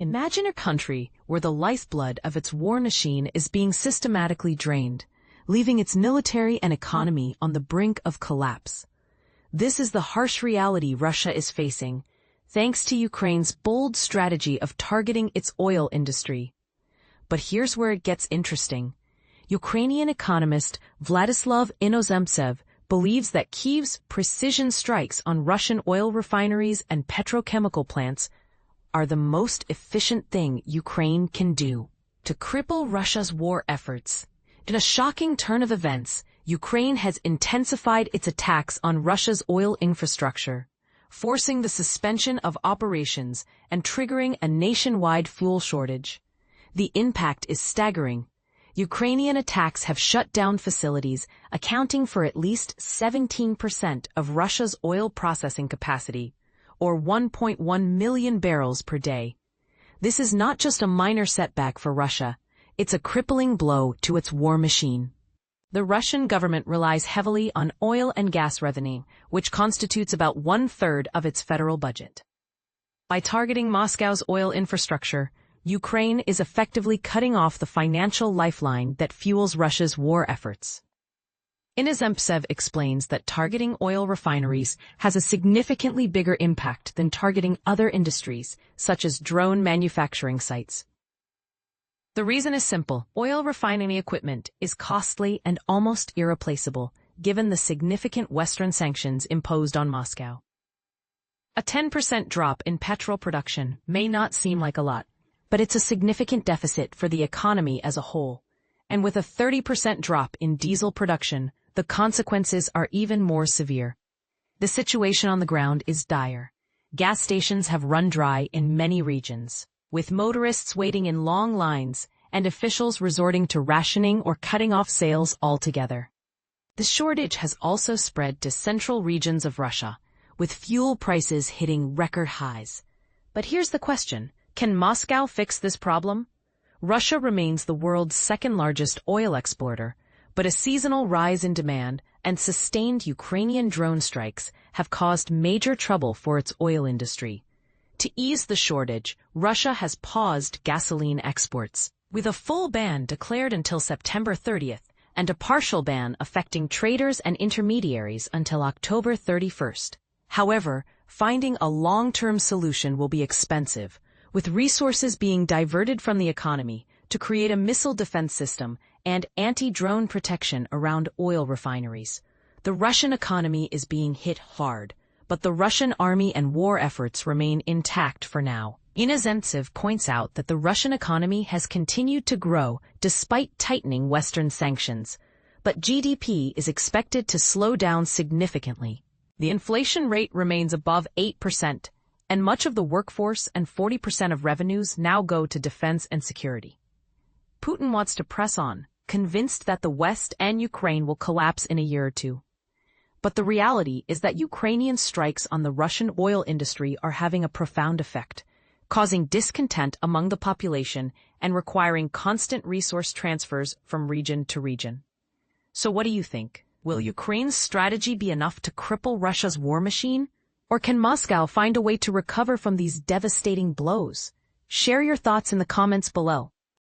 Imagine a country where the lifeblood of its war machine is being systematically drained, leaving its military and economy on the brink of collapse. This is the harsh reality Russia is facing, thanks to Ukraine's bold strategy of targeting its oil industry. But here's where it gets interesting. Ukrainian economist Vladislav Inozemtsev believes that Kyiv's precision strikes on Russian oil refineries and petrochemical plants are the most efficient thing Ukraine can do to cripple Russia's war efforts. In a shocking turn of events, Ukraine has intensified its attacks on Russia's oil infrastructure, forcing the suspension of operations and triggering a nationwide fuel shortage. The impact is staggering. Ukrainian attacks have shut down facilities accounting for at least 17% of Russia's oil processing capacity, or 1.1 million barrels per day. This is not just a minor setback for Russia, it's a crippling blow to its war machine. The Russian government relies heavily on oil and gas revenue, which constitutes about one-third of its federal budget. By targeting Moscow's oil infrastructure, Ukraine is effectively cutting off the financial lifeline that fuels Russia's war efforts. Inozemtsev explains that targeting oil refineries has a significantly bigger impact than targeting other industries, such as drone manufacturing sites. The reason is simple. Oil refining equipment is costly and almost irreplaceable, given the significant Western sanctions imposed on Moscow. A 10% drop in petrol production may not seem like a lot, but it's a significant deficit for the economy as a whole. And with a 30% drop in diesel production, the consequences are even more severe. The situation on the ground is dire. Gas stations have run dry in many regions, with motorists waiting in long lines and officials resorting to rationing or cutting off sales altogether. The shortage has also spread to central regions of Russia, with fuel prices hitting record highs. But here's the question. Can Moscow fix this problem? Russia remains the world's second-largest oil exporter, but a seasonal rise in demand and sustained Ukrainian drone strikes have caused major trouble for its oil industry. To ease the shortage, Russia has paused gasoline exports, with a full ban declared until September 30th and a partial ban affecting traders and intermediaries until October 31st. However, finding a long-term solution will be expensive, with resources being diverted from the economy to create a missile defense system and anti-drone protection around oil refineries. The Russian economy is being hit hard, but the Russian army and war efforts remain intact for now. Inozemtsev points out that the Russian economy has continued to grow despite tightening Western sanctions, but GDP is expected to slow down significantly. The inflation rate remains above 8%, and much of the workforce and 40% of revenues now go to defense and security. Putin wants to press on, convinced that the West and Ukraine will collapse in a year or two. But the reality is that Ukrainian strikes on the Russian oil industry are having a profound effect, causing discontent among the population and requiring constant resource transfers from region to region. So what do you think? Will Ukraine's strategy be enough to cripple Russia's war machine? Or can Moscow find a way to recover from these devastating blows? Share your thoughts in the comments below.